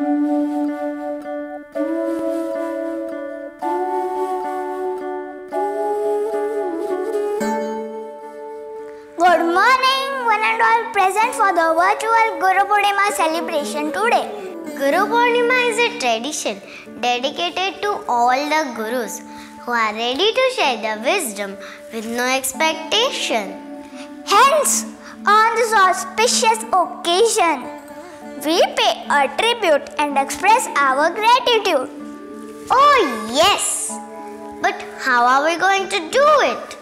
Good morning, one and all present for the virtual Guru Purnima celebration today. Guru Purnima is a tradition dedicated to all the Gurus who are ready to share their wisdom with no expectation. Hence, on this auspicious occasion, we pay a tribute and express our gratitude. Oh yes! But how are we going to do it?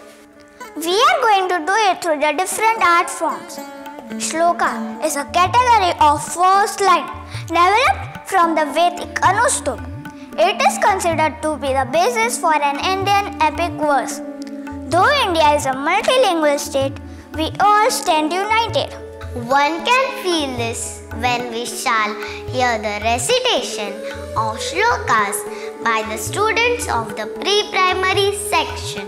We are going to do it through the different art forms. Shloka is a category of verse line developed from the Vedic Anushtup. It is considered to be the basis for an Indian epic verse. Though India is a multilingual state, we all stand united. One can feel this when we shall hear the recitation of shlokas by the students of the pre-primary section.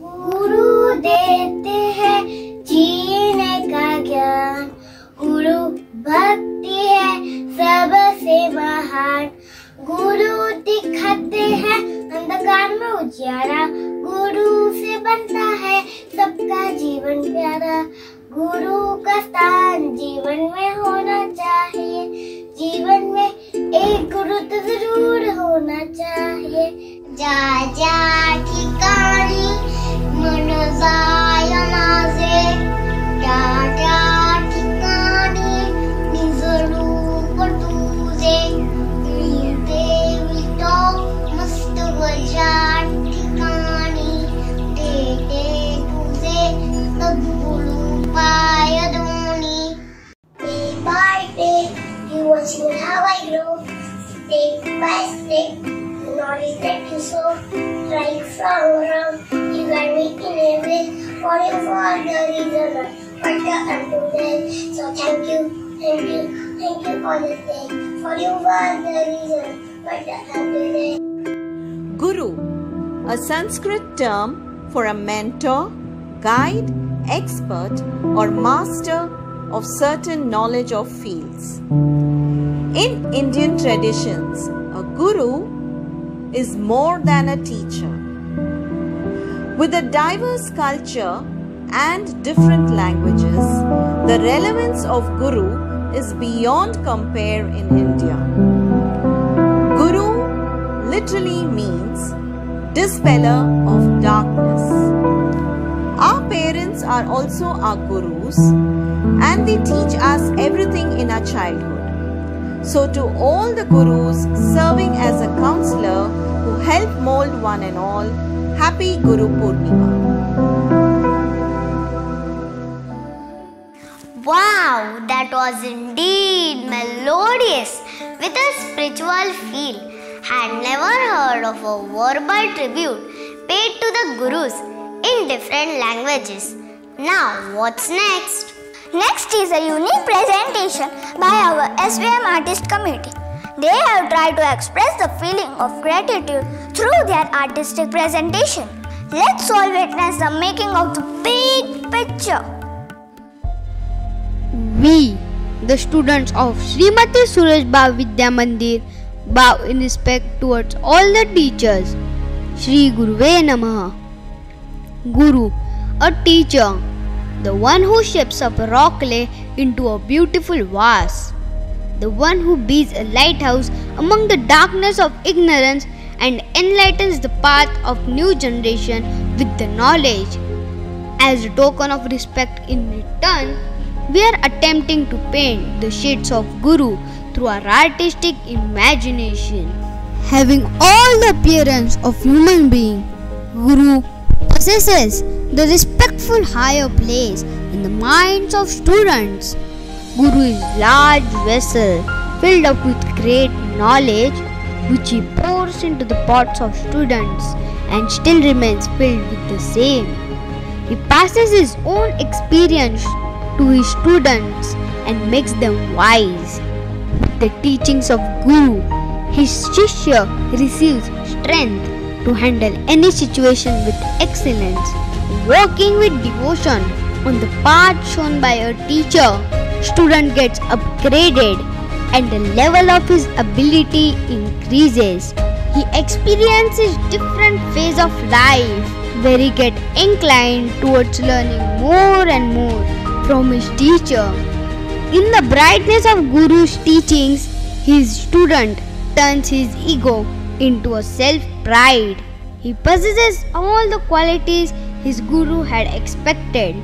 गुरु देते हैं जीने का ज्ञान, गुरु भक्ति है सबसे महान, गुरु दिखाते हैं अंधकार में उजियारा, गुरु से बनता है सबका जीवन प्यारा, गुरु का स्थान जीवन में होना चाहिए, जीवन में एक गुरु तो जरूर होना चाहिए। जा जा ठिकाणी मन जाय माझे, जा जा ठिकाणी निज रूप तुझे, मी देवितो मस्तक ज्या ठिकाणी, ते तुझे सद्गुरु पाय दोन्ही। Day by day you watch me how I grow, step by step knowledge that you sow, right from wrong, you guide me in a way, for you for the reason, but the unto then. So thank you for this day, for you for the reason, but the unto then. Guru, a Sanskrit term for a mentor, guide, expert or master of certain knowledge of fields. In Indian traditions, a guru is more than a teacher. With a diverse culture and different languages, the relevance of guru is beyond compare in India. Guru literally means dispeller of darkness. Our parents are also our gurus and they teach us everything in our childhood. So to all the gurus serving as a counselor who help mold one and all, Happy Guru Purnima. Wow, that was indeed melodious with a spiritual feel. Had never heard of a verbal tribute paid to the gurus in different languages. Now, what's next? Next is a unique presentation by our SVM artist committee. They have tried to express the feeling of gratitude through their artistic presentation. Let's all witness the making of the big picture. We, the students of Srimati Surajba Vidya Mandir, bow in respect towards all the teachers. Shri Guruve Namaha. Guru, a teacher, the one who shapes up a rock clay into a beautiful vase, the one who builds a lighthouse among the darkness of ignorance and enlightens the path of new generation with the knowledge. As a token of respect in return, we are attempting to paint the shades of Guru through our artistic imagination. Having all the appearance of human being, Guru possesses the respectful higher place in the minds of students. Guru is large vessel filled up with great knowledge which he pours into the pots of students and still remains filled with the same. He passes his own experience to his students and makes them wise. With the teachings of Guru, his Shishya receives strength to handle any situation with excellence. Walking with devotion on the path shown by a teacher, student gets upgraded and the level of his ability increases. He experiences different phase of life where he gets inclined towards learning more and more from his teacher. In the brightness of Guru's teachings, his student turns his ego into a self-pride. He possesses all the qualities his Guru had expected.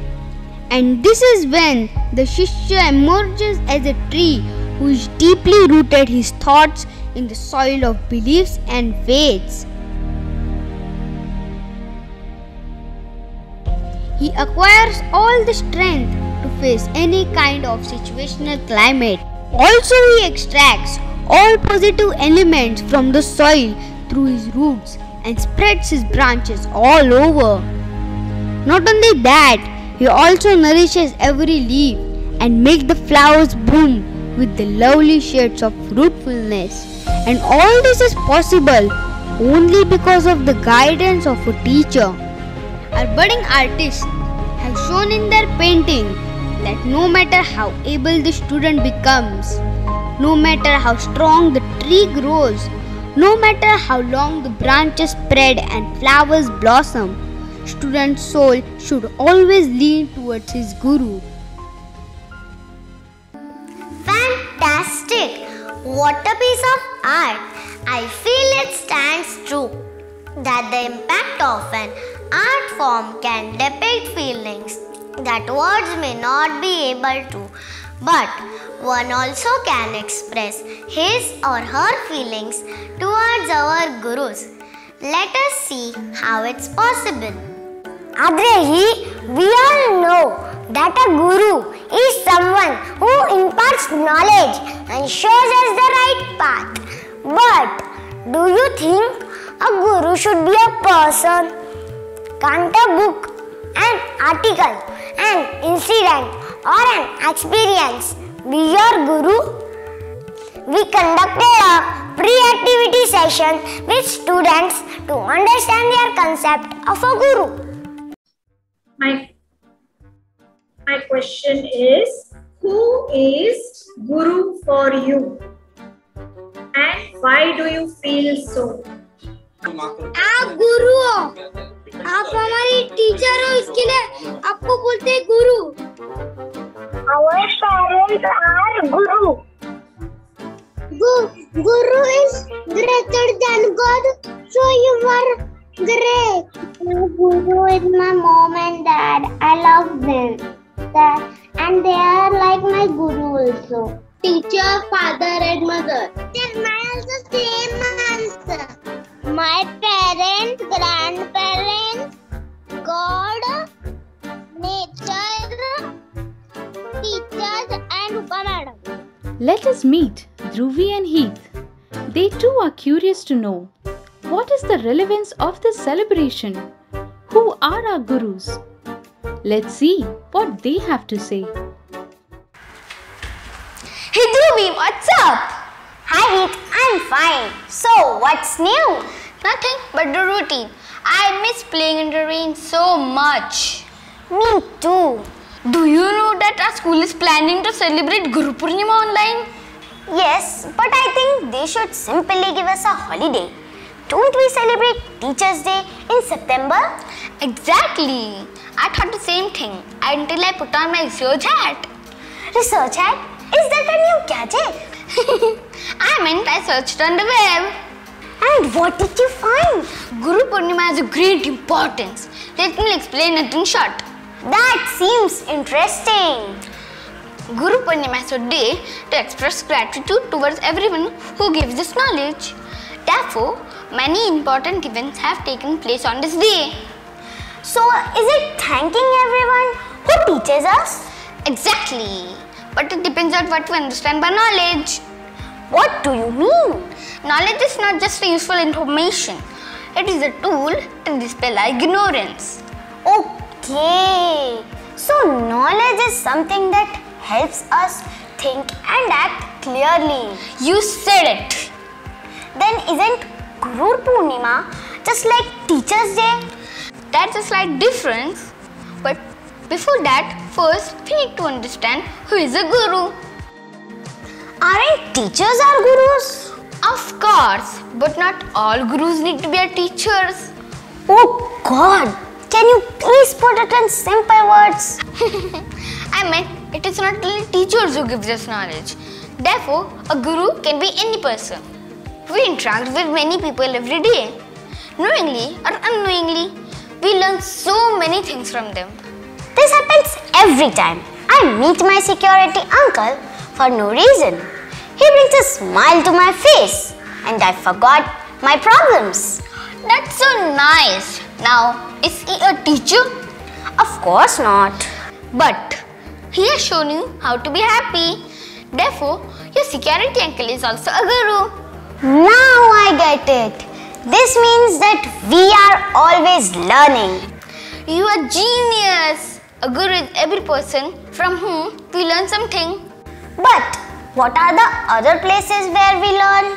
And this is when the Shishya emerges as a tree who is deeply rooted his thoughts in the soil of beliefs and faiths. He acquires all the strength to face any kind of situational climate. Also, he extracts all positive elements from the soil through his roots and spreads his branches all over. Not only that, he also nourishes every leaf and makes the flowers bloom with the lovely shades of fruitfulness. And all this is possible only because of the guidance of a teacher. Our budding artists have shown in their painting that no matter how able the student becomes, no matter how strong the tree grows, no matter how long the branches spread and flowers blossom, student's soul should always lean towards his Guru. Fantastic! What a piece of art! I feel it stands true that the impact of an art form can depict feelings that words may not be able to, but one also can express his or her feelings towards our Gurus. Let us see how it's possible. Adrehi, we all know that a Guru is someone who imparts knowledge and shows us the right path. But do you think a Guru should be a person? Can't a book, an article, an incident or an experience be your Guru? We conducted a pre-activity session with students to understand their concept of a Guru. My question is, who is Guru for you? And why do you feel so? आप गुरु हो, आप हमारी teacher हो, इसके लिए आपको बोलते हैं गुरु. Our parents are Guru. Guru is greater than God, so you are great. My Guru is my mom and dad. I love them. And they are like my Guru also. Teacher, father and mother. Then mine also same answer. My parents, grandparents, God, nature, teachers and Rupa madam. Let us meet Dhruvi and Heath. They too are curious to know what is the relevance of this celebration. Who are our Gurus? Let's see what they have to say. Hey Dhruvi, what's up? Hi Heath, I'm fine. So, what's new? Nothing but the routine. I miss playing in the rain so much. Me too. Do you know that our school is planning to celebrate Guru Purnima online? Yes, but I think they should simply give us a holiday. Don't we celebrate Teachers' Day in September? Exactly. I thought the same thing until I put on my research hat. Research hat? Is that a new gadget? I meant I searched on the web. And what did you find? Guru Purnima has a great importance. Let me explain it in short. That seems interesting. Guru Purnima is a day to express gratitude towards everyone who gives us knowledge. Therefore, many important events have taken place on this day. So, is it thanking everyone who teaches us? Exactly. But it depends on what we understand by knowledge. What do you mean? Knowledge is not just useful information. It is a tool to dispel our ignorance. Okay. So knowledge is something that helps us think and act clearly. You said it. Then isn't Guru Purnima just like Teachers' Day? That's a slight difference. But before that, first we need to understand who is a guru. Aren't teachers our gurus? Of course, but not all gurus need to be our teachers. Oh God, can you please put it in simple words? I meant it is not only teachers who gives us knowledge. Therefore, a guru can be any person. We interact with many people every day. Knowingly or unknowingly, we learn so many things from them. This happens every time I meet my security uncle for no reason. He brings a smile to my face and I forgot my problems. That's so nice. Now, is he a teacher? Of course not. But he has shown you how to be happy. Therefore, your security uncle is also a guru. Now I get it. This means that we are always learning. You are genius. A guru is every person from whom we learn something. But what are the other places where we learn?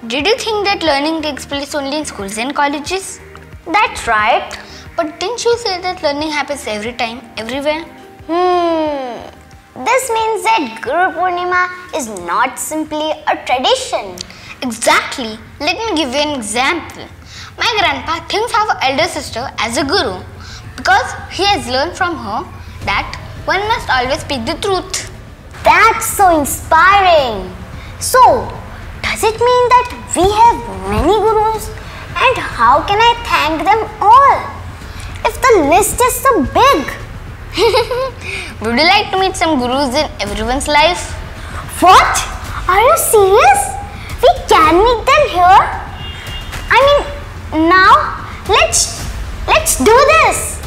Did you think that learning takes place only in schools and colleges? That's right. But didn't you say that learning happens every time, everywhere? This means that Guru Purnima is not simply a tradition. Exactly. Let me give you an example. My grandpa thinks of her elder sister as a guru because he has learned from her that one must always speak the truth. That's so inspiring. So, does it mean that we have many gurus? And how can I thank them all? If the list is so big. Would you like to meet some gurus in everyone's life? What? Are you serious? We can meet them here? I mean, now let's do this.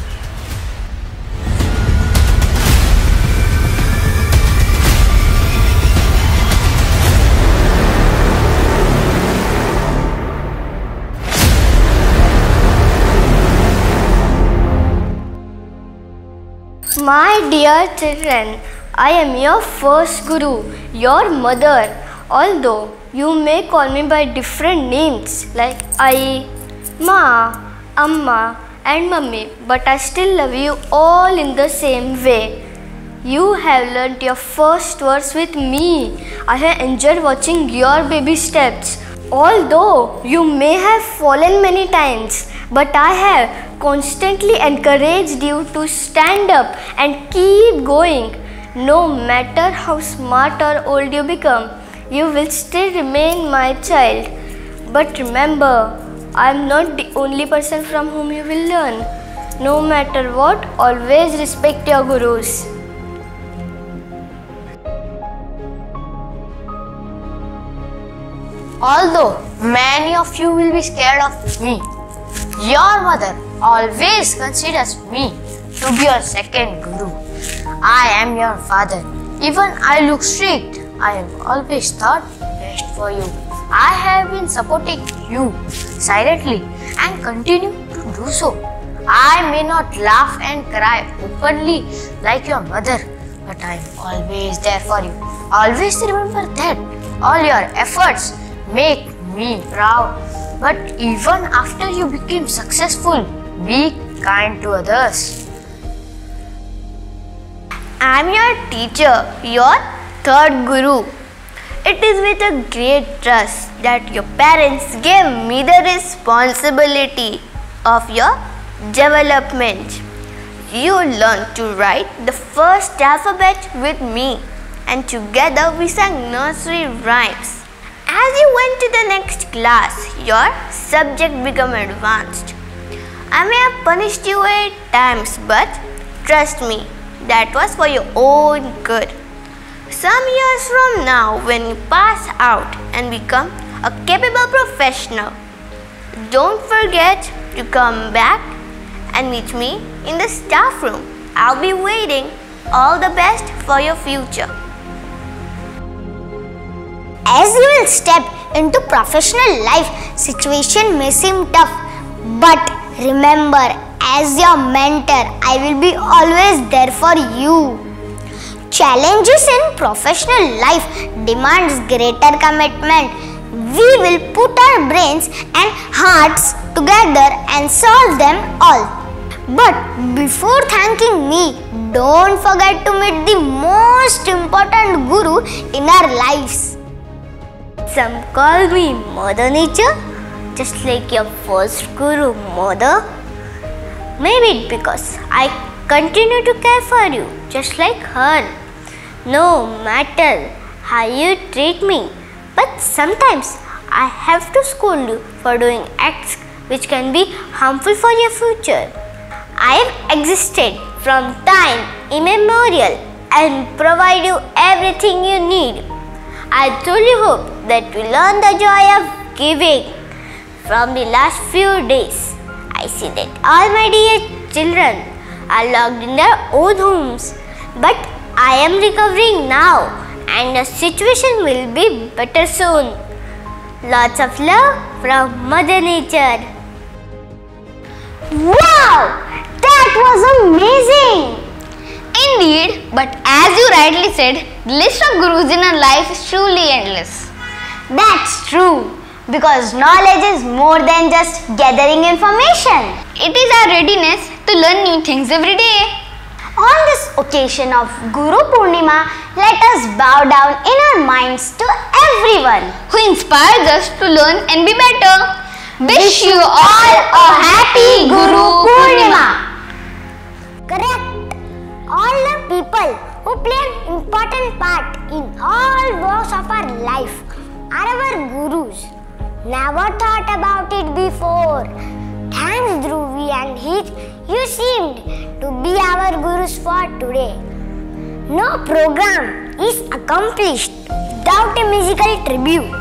My dear children, I am your first guru, your mother. Although you may call me by different names like Ai, Ma, Amma and Mummy, but I still love you all in the same way. You have learnt your first words with me. I have enjoyed watching your baby steps. Although you may have fallen many times, but I have constantly encouraged you to stand up and keep going. No matter how smart or old you become, you will still remain my child. But remember, I am not the only person from whom you will learn. No matter what, always respect your gurus. Although many of you will be scared of me, your mother always considers me to be your second guru. I am your father. Even I look strict, I have always thought best for you. I have been supporting you silently and continue to do so. I may not laugh and cry openly like your mother, but I am always there for you. Always remember that all your efforts make me proud. But even after you became successful, be kind to others. I am your teacher, your third guru. It is with a great trust that your parents gave me the responsibility of your development. You learned to write the first alphabet with me, and together we sang nursery rhymes. As you went to the next class, your subject became advanced. I may have punished you 8 times, but trust me, that was for your own good. Some years from now, when you pass out and become a capable professional, don't forget to come back and meet me in the staff room. I'll be waiting. All the best for your future. As you will step into professional life, situation may seem tough, but remember, as your mentor, I will be always there for you. Challenges in professional life demands greater commitment. We will put our brains and hearts together and solve them all. But before thanking me, don't forget to meet the most important guru in our lives. Some call me Mother Nature, just like your first guru, Mother. Maybe because I continue to care for you, just like her. No matter how you treat me, but sometimes I have to scold you for doing acts which can be harmful for your future. I have existed from time immemorial and provide you everything you need. I truly hope that you learn the joy of giving. From the last few days, I see that all my dear children are locked in their own homes. But I am recovering now and the situation will be better soon. Lots of love from Mother Nature. Wow! That was amazing! Indeed, but as you rightly said, the list of gurus in our life is truly endless. That's true, because knowledge is more than just gathering information. It is our readiness to learn new things every day. On this occasion of Guru Purnima, let us bow down in our minds to everyone who inspires us to learn and be better. Wish you all a happy Guru Purnima. Correct. All the people who play an important part in all walks of our life are our gurus. Never thought about it before. Thanks Dhruvi and Heath, you seemed to be our gurus for today. No program is accomplished without a musical tribute.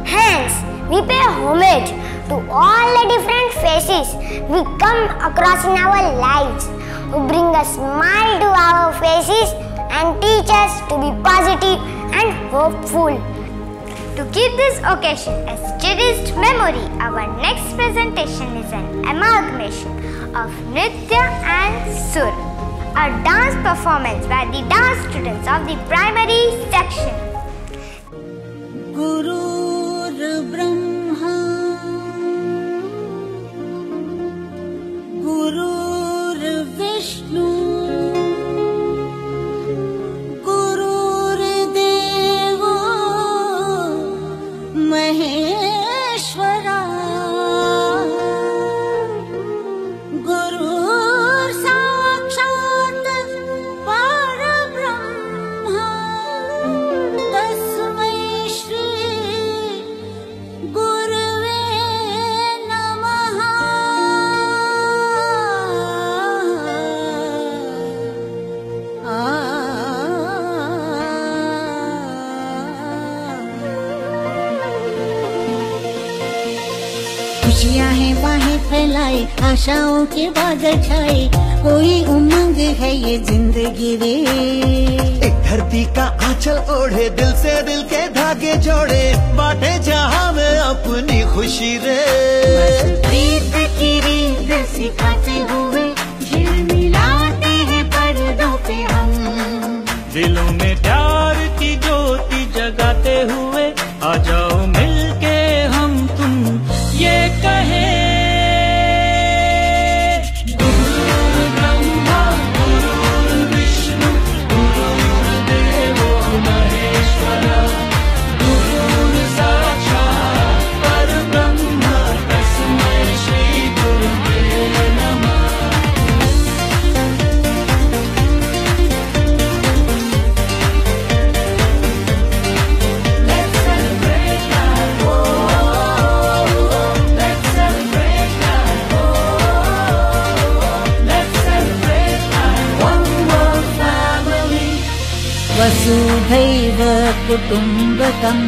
Hence, we pay homage to all the different faces we come across in our lives, who bring a smile to our faces and teach us to be positive and hopeful. To keep this occasion a cherished memory, our next presentation is an amalgamation of Nritya and Sur, a dance performance by the dance students of the primary section. Gurur Brahma, Gurur Vishnu, Maheshwara, Guru Sakshat Parabrahma, Tasmai Shri Guruve Namaha. खुशियाँ हैं बाहें फैलाई, आशाओं के बादल छाए, कोई उमंग है ये जिंदगी रे। एक धरती का आंचल ओढ़े, दिल से दिल के धागे जोड़े, बांटे जहां में अपनी खुशी रे। प्रीत की रीत सिखाते हुए वसुधैव कुटुम्बकम्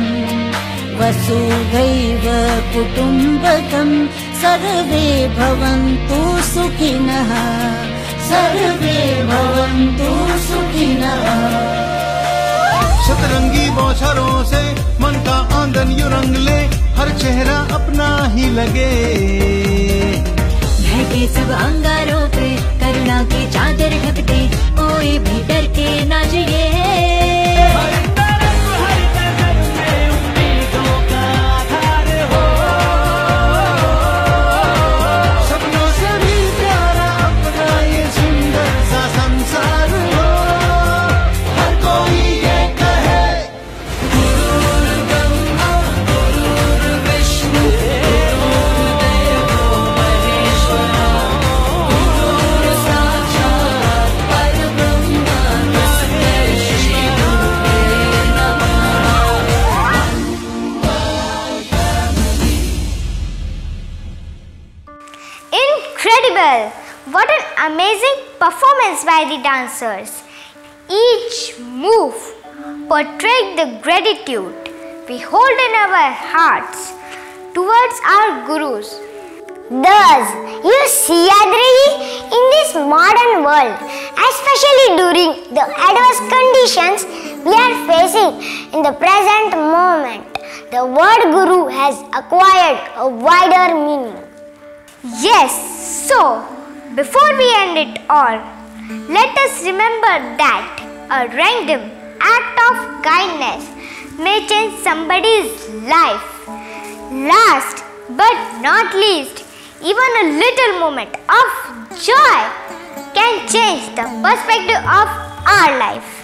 वसुधैव कुटुम्बकम् सर्वे भवन्तु सुखिनः सर्वे भवन्तु सुखिनः। सतरंगी बौछारों से मन का आंगन यूं रंग ले, हर चेहरा अपना ही लगे। ढके सब अंगारों पे करुणा की चादर ढक दे, कोई भी डर के ना जिए। Incredible! What an amazing performance by the dancers. Each move portrayed the gratitude we hold in our hearts towards our gurus. Thus, you see, Adri, in this modern world, especially during the adverse conditions we are facing in the present moment, the word guru has acquired a wider meaning. Yes, so before we end it all, let us remember that a random act of kindness may change somebody's life. Last but not least, even a little moment of joy can change the perspective of our life.